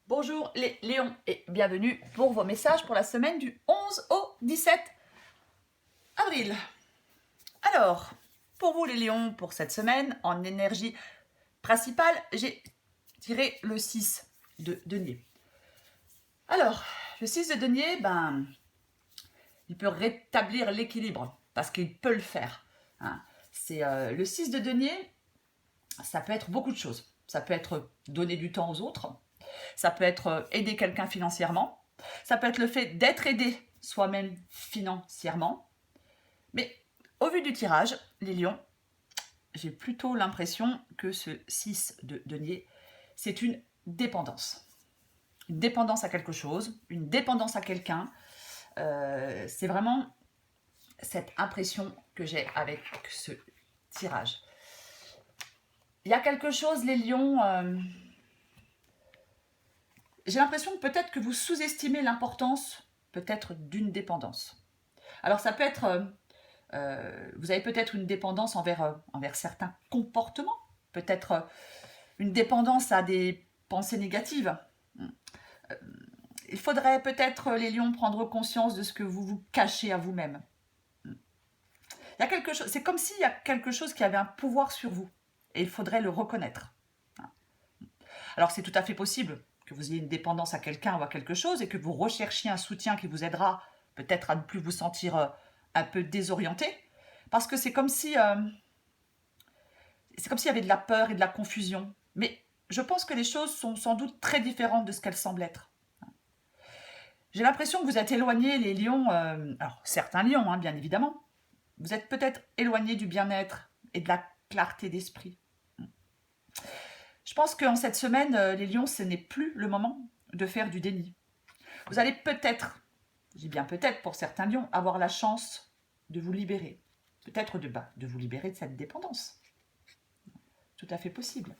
Bonjour les Lions et bienvenue pour vos messages pour la semaine du 11 au 17 avril. Alors, pour vous les Lions, pour cette semaine, en énergie principale, j'ai tiré le 6 de denier. Alors, le 6 de denier, il peut rétablir l'équilibre parce qu'il peut le faire. Hein. C'est le 6 de denier, ça peut être beaucoup de choses. Ça peut être donner du temps aux autres. Ça peut être aider quelqu'un financièrement. Ça peut être le fait d'être aidé soi-même financièrement. Mais au vu du tirage, les lions, j'ai plutôt l'impression que ce 6 de denier, c'est une dépendance. Une dépendance à quelque chose, une dépendance à quelqu'un. C'est vraiment cette impression que j'ai avec ce tirage. Il y a quelque chose, les lions... j'ai l'impression peut-être que vous sous-estimez l'importance peut-être d'une dépendance. Alors ça peut être, vous avez peut-être une dépendance envers certains comportements, peut-être une dépendance à des pensées négatives. Il faudrait peut-être, les lions, prendre conscience de ce que vous vous cachez à vous-même. Il y a quelque chose, c'est comme s'il y a quelque chose qui avait un pouvoir sur vous, et il faudrait le reconnaître. Alors c'est tout à fait possible que vous ayez une dépendance à quelqu'un ou à quelque chose et que vous recherchiez un soutien qui vous aidera peut-être à ne plus vous sentir un peu désorienté, parce que c'est comme s'il y avait de la peur et de la confusion. Mais je pense que les choses sont sans doute très différentes de ce qu'elles semblent être. J'ai l'impression que vous êtes éloignés, les lions, alors certains lions, bien évidemment, vous êtes peut-être éloignés du bien-être et de la clarté d'esprit. Je pense qu'en cette semaine, les lions, ce n'est plus le moment de faire du déni. Vous allez peut-être, je dis bien peut-être pour certains lions, avoir la chance de vous libérer. Peut-être de vous libérer de cette dépendance. Tout à fait possible.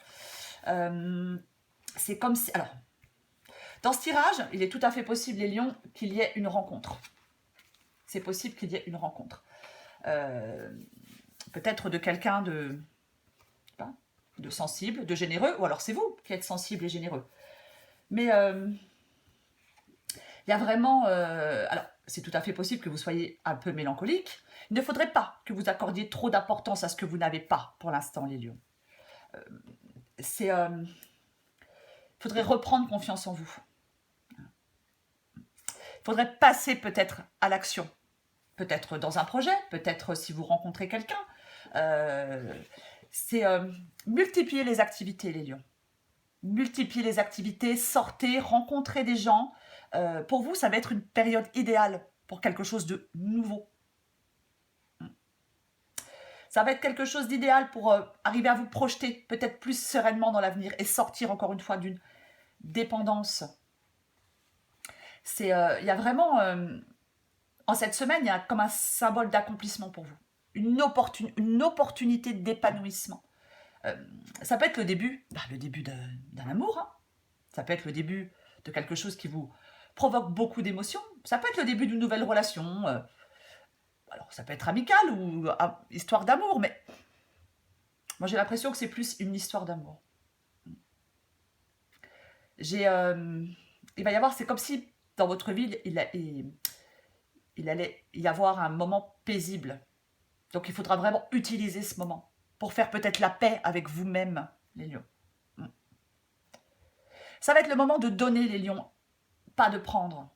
C'est comme si... Alors, dans ce tirage, il est tout à fait possible, les lions, qu'il y ait une rencontre. C'est possible qu'il y ait une rencontre. Peut-être de quelqu'un de sensible, de généreux, ou alors c'est vous qui êtes sensible et généreux. Mais il y a vraiment... alors, c'est tout à fait possible que vous soyez un peu mélancolique. Il ne faudrait pas que vous accordiez trop d'importance à ce que vous n'avez pas pour l'instant, les lions. Il faudrait reprendre confiance en vous. Il faudrait passer peut-être à l'action. Peut-être dans un projet, peut-être si vous rencontrez quelqu'un. C'est multiplier les activités, les lions. Multiplier les activités, sortez, rencontrez des gens. Pour vous, ça va être une période idéale pour quelque chose de nouveau. Ça va être quelque chose d'idéal pour arriver à vous projeter peut-être plus sereinement dans l'avenir et sortir encore une fois d'une dépendance. Il y a vraiment, en cette semaine, il y a comme un symbole d'accomplissement pour vous. Une opportunité d'épanouissement. Ça peut être le début d'un amour. Ça peut être le début de quelque chose qui vous provoque beaucoup d'émotions. Ça peut être le début d'une nouvelle relation. Alors, ça peut être amical ou histoire d'amour, mais moi, j'ai l'impression que c'est plus une histoire d'amour. Il va y avoir, c'est comme si dans votre vie, il allait y avoir un moment paisible. Donc, il faudra vraiment utiliser ce moment pour faire peut-être la paix avec vous-même, les lions. Ça va être le moment de donner, les lions, pas de prendre.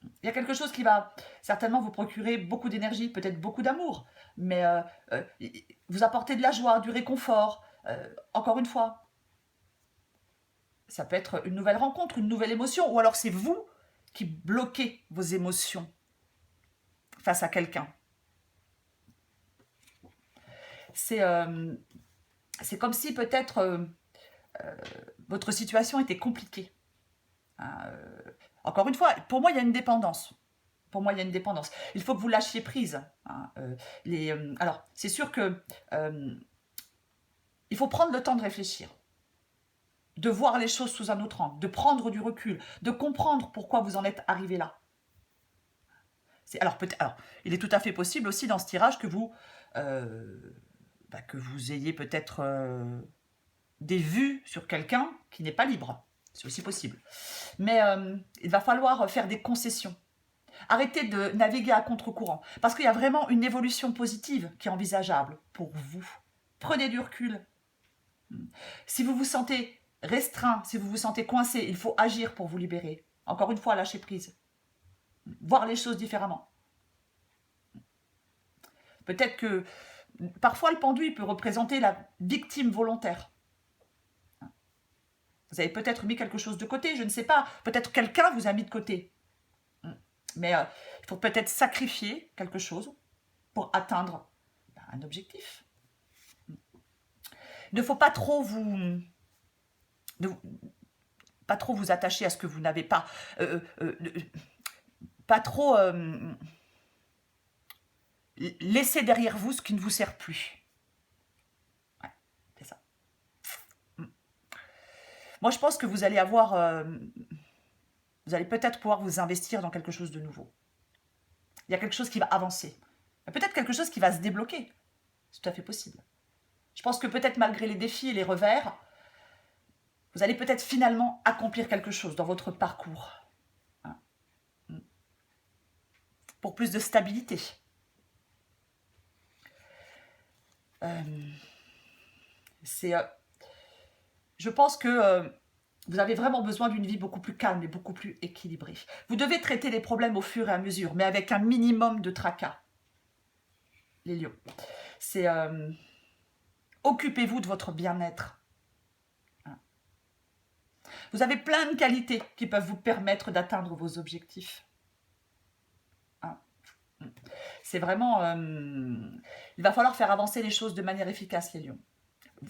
Il y a quelque chose qui va certainement vous procurer beaucoup d'énergie, peut-être beaucoup d'amour, mais vous apporter de la joie, du réconfort. Encore une fois, ça peut être une nouvelle rencontre, une nouvelle émotion, ou alors c'est vous qui bloquez vos émotions face à quelqu'un. C'est comme si peut-être votre situation était compliquée. Encore une fois, pour moi, il y a une dépendance. Il faut que vous lâchiez prise. Alors, c'est sûr que il faut prendre le temps de réfléchir, de voir les choses sous un autre angle, de prendre du recul, de comprendre pourquoi vous en êtes arrivé là. Alors, il est tout à fait possible aussi dans ce tirage que vous ayez peut-être des vues sur quelqu'un qui n'est pas libre. C'est aussi possible. Mais il va falloir faire des concessions. Arrêtez de naviguer à contre-courant. Parce qu'il y a vraiment une évolution positive qui est envisageable pour vous. Prenez du recul. Si vous vous sentez restreint, si vous vous sentez coincé, il faut agir pour vous libérer. Encore une fois, lâcher prise. Voir les choses différemment. Peut-être que parfois le pendu peut représenter la victime volontaire. Vous avez peut-être mis quelque chose de côté, je ne sais pas. Peut-être quelqu'un vous a mis de côté. Mais il faut peut-être sacrifier quelque chose pour atteindre un objectif. Il ne faut pas trop vous attacher à ce que vous n'avez pas. Pas trop laisser derrière vous ce qui ne vous sert plus. Ouais, c'est ça. Moi, je pense que vous allez avoir... vous allez peut-être pouvoir vous investir dans quelque chose de nouveau. Il y a quelque chose qui va avancer. Il y a peut-être quelque chose qui va se débloquer. C'est tout à fait possible. Je pense que peut-être malgré les défis et les revers, vous allez peut-être finalement accomplir quelque chose dans votre parcours. Pour plus de stabilité. Je pense que vous avez vraiment besoin d'une vie beaucoup plus calme et beaucoup plus équilibrée. Vous devez traiter les problèmes au fur et à mesure, mais avec un minimum de tracas. Les lions. C'est occupez-vous de votre bien-être. Vous avez plein de qualités qui peuvent vous permettre d'atteindre vos objectifs. C'est vraiment... il va falloir faire avancer les choses de manière efficace, les lions.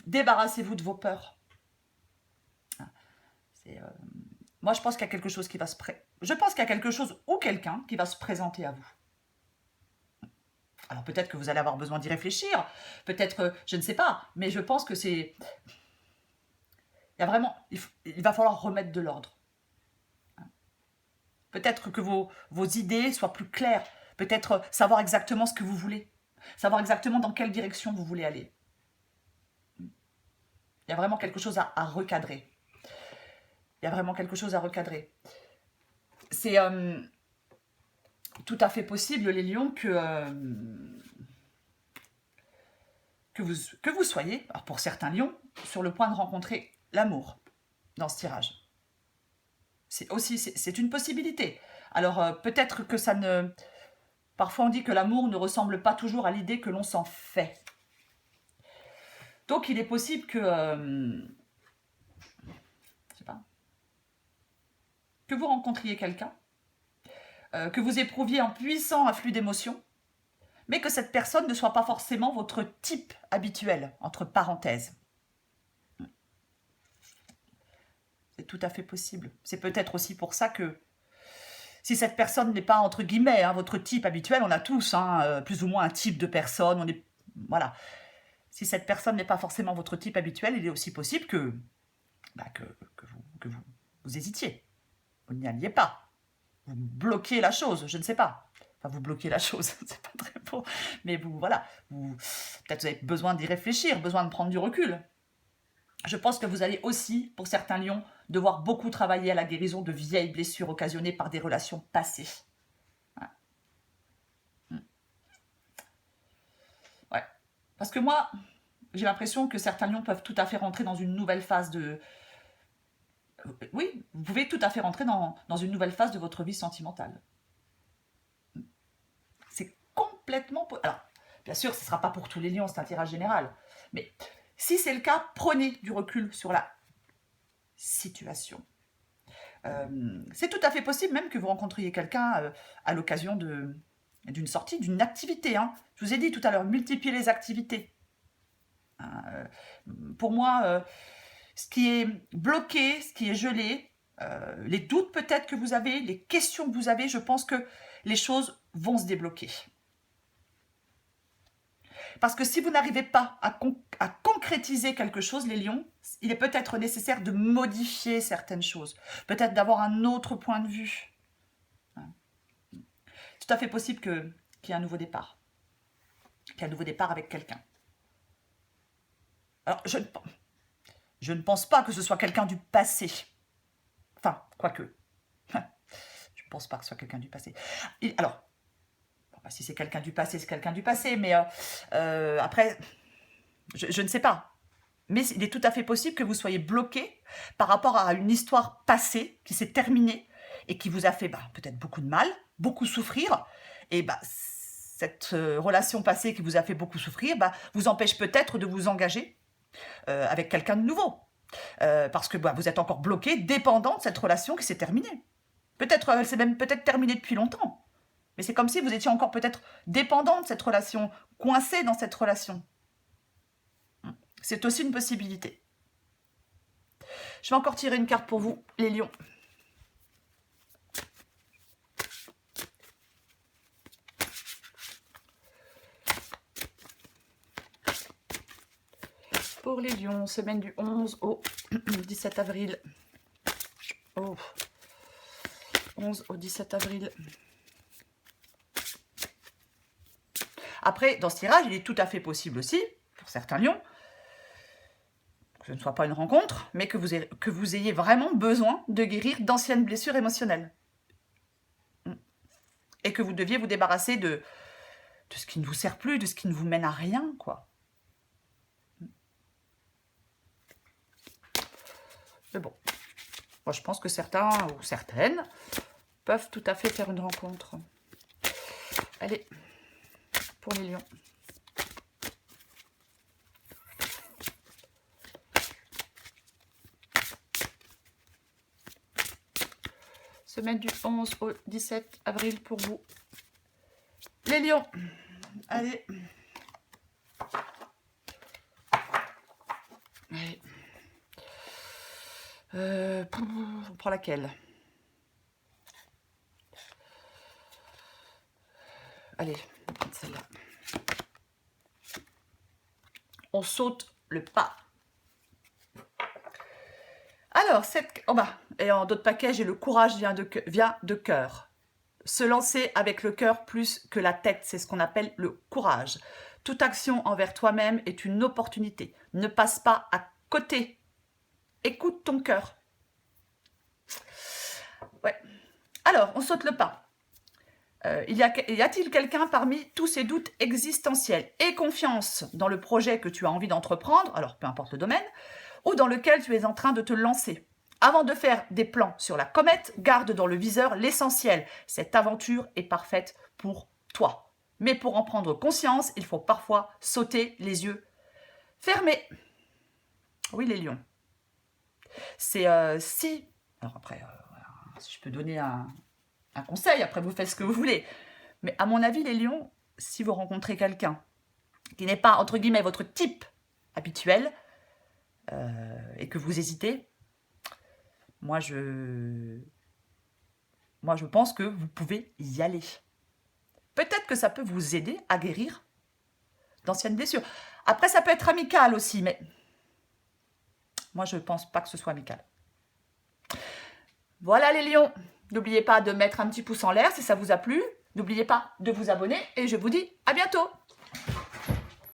Débarrassez-vous de vos peurs. Moi, je pense qu'il y a quelque chose qui va Je pense qu'il y a quelque chose ou quelqu'un qui va se présenter à vous. Alors peut-être que vous allez avoir besoin d'y réfléchir, peut-être que, je ne sais pas, mais je pense que c'est... Il y a vraiment... Il va falloir remettre de l'ordre. Peut-être que vos idées soient plus claires, peut-être savoir exactement ce que vous voulez, savoir exactement dans quelle direction vous voulez aller. Il y a vraiment quelque chose à recadrer. Il y a vraiment quelque chose à recadrer. C'est tout à fait possible, les lions, que vous soyez, alors pour certains lions, sur le point de rencontrer l'amour dans ce tirage. C'est une possibilité. Alors peut-être que ça ne... Parfois on dit que l'amour ne ressemble pas toujours à l'idée que l'on s'en fait. Donc il est possible que... je sais pas. Que vous rencontriez quelqu'un, que vous éprouviez un puissant afflux d'émotions, mais que cette personne ne soit pas forcément votre type habituel, entre parenthèses. C'est tout à fait possible. C'est peut-être aussi pour ça que si cette personne n'est pas, entre guillemets, votre type habituel, on a tous plus ou moins un type de personne, voilà. Si cette personne n'est pas forcément votre type habituel, il est aussi possible que vous hésitiez. Vous n'y alliez pas. Vous bloquez la chose, je ne sais pas. Enfin, vous bloquez la chose, c'est pas très beau. Mais peut-être vous avez besoin d'y réfléchir, besoin de prendre du recul. Je pense que vous allez aussi, pour certains lions, devoir beaucoup travailler à la guérison de vieilles blessures occasionnées par des relations passées. Ouais. Parce que moi, j'ai l'impression que certains lions peuvent tout à fait rentrer dans une nouvelle phase de... Oui, vous pouvez tout à fait rentrer dans une nouvelle phase de votre vie sentimentale. C'est complètement... Alors, bien sûr, ce ne sera pas pour tous les lions, c'est un tirage général. Mais si c'est le cas, prenez du recul sur la situation. C'est tout à fait possible même que vous rencontriez quelqu'un à l'occasion d'une sortie, d'une activité. Je vous ai dit tout à l'heure, multipliez les activités. Pour moi, ce qui est bloqué, ce qui est gelé, les doutes peut-être que vous avez, les questions que vous avez, je pense que les choses vont se débloquer. Parce que si vous n'arrivez pas à concrétiser quelque chose, les lions, il est peut-être nécessaire de modifier certaines choses. Peut-être d'avoir un autre point de vue. C'est tout à fait possible qu'il y ait un nouveau départ. Qu'il y ait un nouveau départ avec quelqu'un. Alors, je ne pense pas que ce soit quelqu'un du passé. Enfin, quoique. Je ne pense pas que ce soit quelqu'un du passé. Alors, si c'est quelqu'un du passé, c'est quelqu'un du passé, mais après, je ne sais pas. Mais il est tout à fait possible que vous soyez bloqué par rapport à une histoire passée qui s'est terminée et qui vous a fait peut-être beaucoup de mal, beaucoup souffrir. Et cette relation passée qui vous a fait beaucoup souffrir vous empêche peut-être de vous engager avec quelqu'un de nouveau. Parce que vous êtes encore bloqué, dépendant de cette relation qui s'est terminée. Peut-être, elle s'est même peut-être terminée depuis longtemps. Mais c'est comme si vous étiez encore peut-être dépendant de cette relation, coincé dans cette relation. C'est aussi une possibilité. Je vais encore tirer une carte pour vous, les lions. Pour les lions, semaine du 11 au 17 avril. Oh. 11 au 17 avril. Après, dans ce tirage, il est tout à fait possible aussi, pour certains lions, que ce ne soit pas une rencontre, mais que vous ayez vraiment besoin de guérir d'anciennes blessures émotionnelles. Et que vous deviez vous débarrasser de ce qui ne vous sert plus, de ce qui ne vous mène à rien, quoi. Mais bon, moi je pense que certains ou certaines peuvent tout à fait faire une rencontre. Allez, pour les lions. Semaine du 11 au 17 avril pour vous. Les lions. Allez. Allez. On prend laquelle? Allez, on prend celle-là. On saute le pas. Alors, et en d'autres paquets, j'ai le courage vient de cœur. Se lancer avec le cœur plus que la tête, c'est ce qu'on appelle le courage. Toute action envers toi-même est une opportunité. Ne passe pas à côté. Écoute ton cœur. Ouais. Alors, on saute le pas. Y a-t-il quelqu'un parmi tous ces doutes existentiels et confiance dans le projet que tu as envie d'entreprendre, alors peu importe le domaine, ou dans lequel tu es en train de te lancer? Avant de faire des plans sur la comète, garde dans le viseur l'essentiel. Cette aventure est parfaite pour toi. Mais pour en prendre conscience, il faut parfois sauter les yeux fermés. Oui, les lions. C'est si... Alors après, si je peux donner un conseil, après vous faites ce que vous voulez. Mais à mon avis, les lions, si vous rencontrez quelqu'un qui n'est pas, entre guillemets, votre type habituel, et que vous hésitez, moi je pense que vous pouvez y aller. Peut-être que ça peut vous aider à guérir d'anciennes blessures. Après, ça peut être amical aussi, mais moi je ne pense pas que ce soit amical. Voilà les lions. N'oubliez pas de mettre un petit pouce en l'air si ça vous a plu. N'oubliez pas de vous abonner et je vous dis à bientôt.